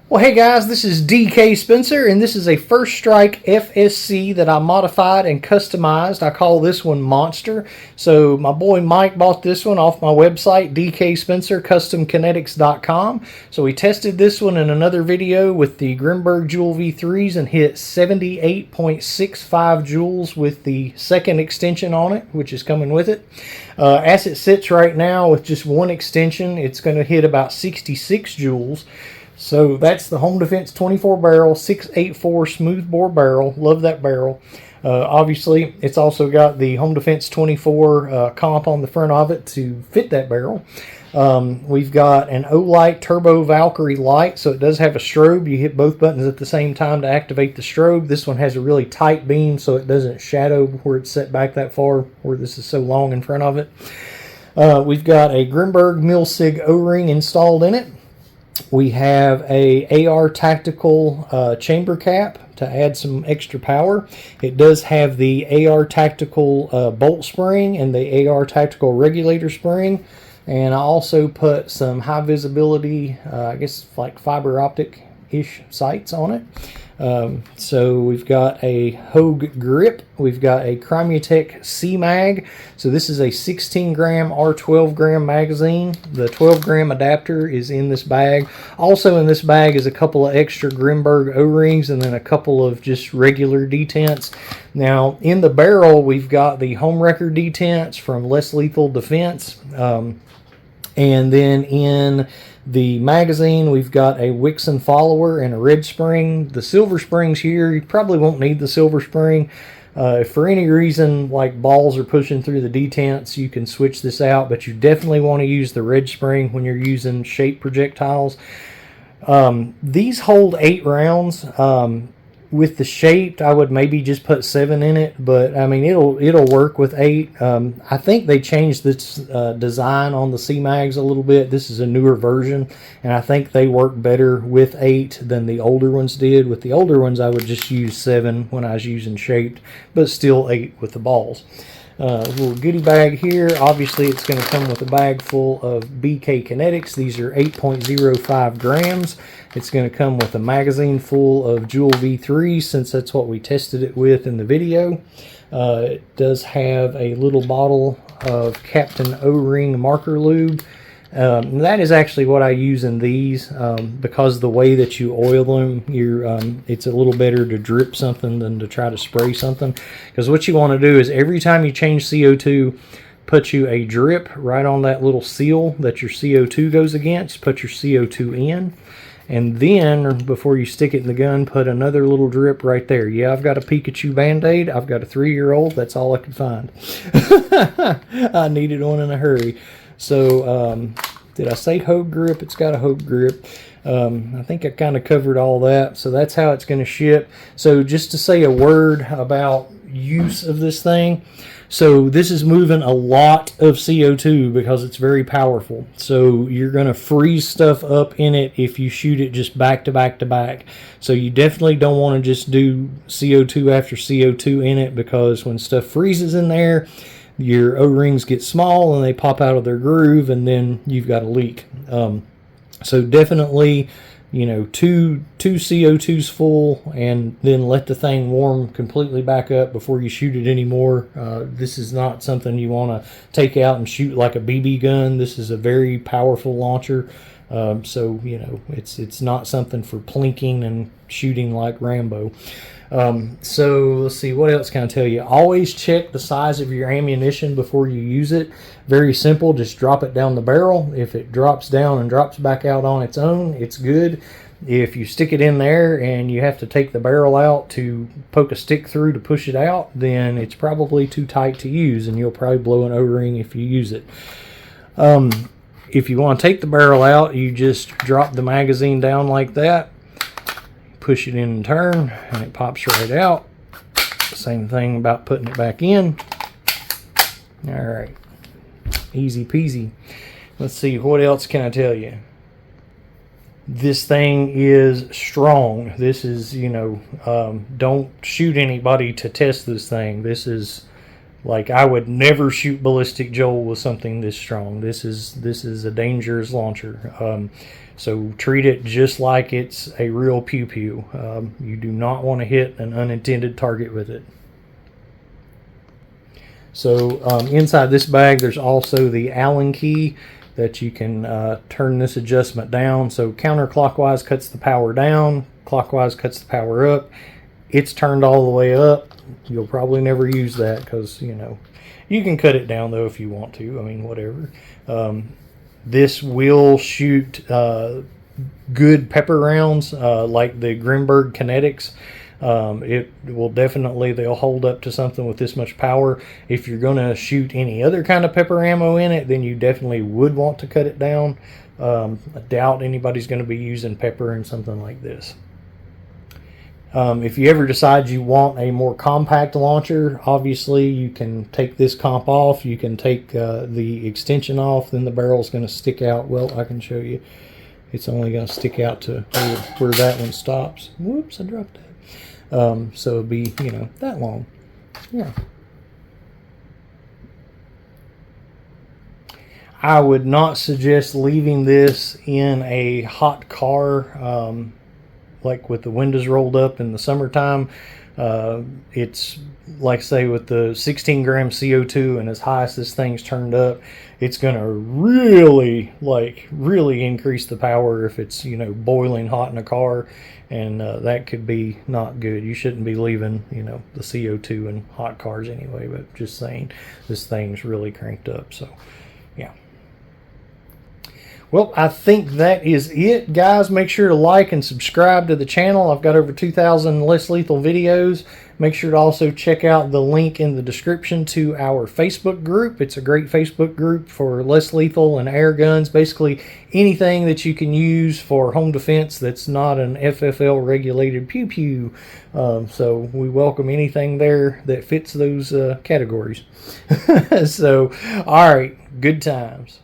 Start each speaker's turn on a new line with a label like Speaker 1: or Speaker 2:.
Speaker 1: Well, hey guys, this is DK Spencer, and this is a First Strike FSC that I modified and customized. I call this one Monster. So my boy Mike bought this one off my website, dkspencercustomkinetics.com. So we tested this one in another video with the Grimberg Joule V3s and hit 78.65 joules with the second extension on it, which is coming with it. As it sits right now with just one extension, it's going to hit about 66 joules. So that's the Home Defense 24 barrel, 684 smoothbore barrel. Love that barrel. Obviously, it's also got the Home Defense 24 comp on the front of it to fit that barrel. We've got an Olight Turbo Valkyrie light, so it does have a strobe. You hit both buttons at the same time to activate the strobe. This one has a really tight beam, so it doesn't shadow where it's set back that far, where this is so long in front of it. We've got a Grimberg Mil-Sig O-ring installed in it. We have a AR Tactical chamber cap to add some extra power. It does have the AR Tactical bolt spring and the AR Tactical regulator spring. And I also put some high visibility, I guess like fiber optic-ish sights on it. So we've got a Hogue grip. We've got a Crimutech C-Mag. So this is a 16 gram or 12 gram magazine. The 12 gram adapter is in this bag. Also in this bag is a couple of extra Grimberg O-rings and then a couple of just regular detents. Now in the barrel we've got the home wrecker detents from Less Lethal Defense. And then in the magazine, we've got a Wixon follower and a red spring. The silver springs here, you probably won't need the silver spring. If for any reason, like balls are pushing through the detents, you can switch this out, but you definitely want to use the red spring when you're using shape projectiles. These hold 8 rounds. With the shaped, I would maybe just put 7 in it, but I mean it'll work with 8. I think they changed this design on the C-Mags a little bit. This is a newer version, and I think they work better with 8 than the older ones did. With the older ones, I would just use 7 when I was using shaped, but still 8 with the balls. A little goodie bag here. Obviously, it's going to come with a bag full of BK Kinetics. These are 8.05 grams. It's going to come with a magazine full of Joule V3 since that's what we tested it with in the video. It does have a little bottle of Captain O-ring marker lube. That is actually what I use in these because the way that you oil them, it's a little better to drip something than to try to spray something. Because what you want to do is every time you change CO2, put you a drip right on that little seal that your CO2 goes against. Put your CO2 in. And then, before you stick it in the gun, put another little drip right there. Yeah, I've got a Pikachu Band-Aid. I've got a 3-year-old. That's all I could find. I needed one in a hurry. So, did I say Hogue grip? It's got a Hogue grip. I think I kind of covered all that. So that's how it's going to ship. So just to say a word about use of this thing. So this is moving a lot of CO2 because it's very powerful. So you're going to freeze stuff up in it if you shoot it just back to back to back. So you definitely don't want to just do CO2 after CO2 in it, because when stuff freezes in there, your O-rings get small and they pop out of their groove, and then you've got a leak. So definitely, two CO2s full, and then let the thing warm completely back up before you shoot it anymore. This is not something you want to take out and shoot like a BB gun. This is a very powerful launcher. So it's not something for plinking and shooting like Rambo. So let's see, what else can I tell you? Always check the size of your ammunition before you use it. Very simple, just drop it down the barrel. If it drops down and drops back out on its own, it's good. If you stick it in there and you have to take the barrel out to poke a stick through to push it out, then it's probably too tight to use, and you'll probably blow an O-ring if you use it. If you want to take the barrel out, you just drop the magazine down like that, push it in and turn, and it pops right out. Same thing about putting it back in. All right, easy peasy. Let's see, what else can I tell you? This thing is strong. This is, don't shoot anybody to test this thing. This is Like, I would never shoot ballistic Joel with something this strong. This is a dangerous launcher. So treat it just like it's a real pew pew. You do not want to hit an unintended target with it. So inside this bag, there's also the Allen key that you can turn this adjustment down. So counterclockwise cuts the power down, clockwise cuts the power up. It's turned all the way up. You'll probably never use that because, you know, you can cut it down though if you want to. I mean, whatever. This will shoot good pepper rounds like the Grimberg Kinetics. It will definitely, they'll hold up to something with this much power. If you're going to shoot any other kind of pepper ammo in it, then you definitely would want to cut it down. I doubt anybody's going to be using pepper in something like this. If you ever decide you want a more compact launcher, obviously you can take this comp off. You can take the extension off. Then the barrel's going to stick out. Well, I can show you. It's only going to stick out to where that one stops. Whoops, I dropped that. So it'll be, you know, that long. Yeah. I would not suggest leaving this in a hot car. Like with the windows rolled up in the summertime. It's like, say, with the 16 gram CO2 and as high as this thing's turned up, it's going to really increase the power if it's, you know, boiling hot in a car, and that could be not good. You shouldn't be leaving, you know, the CO2 in hot cars anyway, but just saying, this thing's really cranked up. So yeah. Well, I think that is it, guys. Make sure to like and subscribe to the channel. I've got over 2,000 less lethal videos. Make sure to also check out the link in the description to our Facebook group. It's a great Facebook group for less lethal and air guns. Basically anything that you can use for home defense that's not an FFL regulated pew pew. So we welcome anything there that fits those categories. So, all right, good times.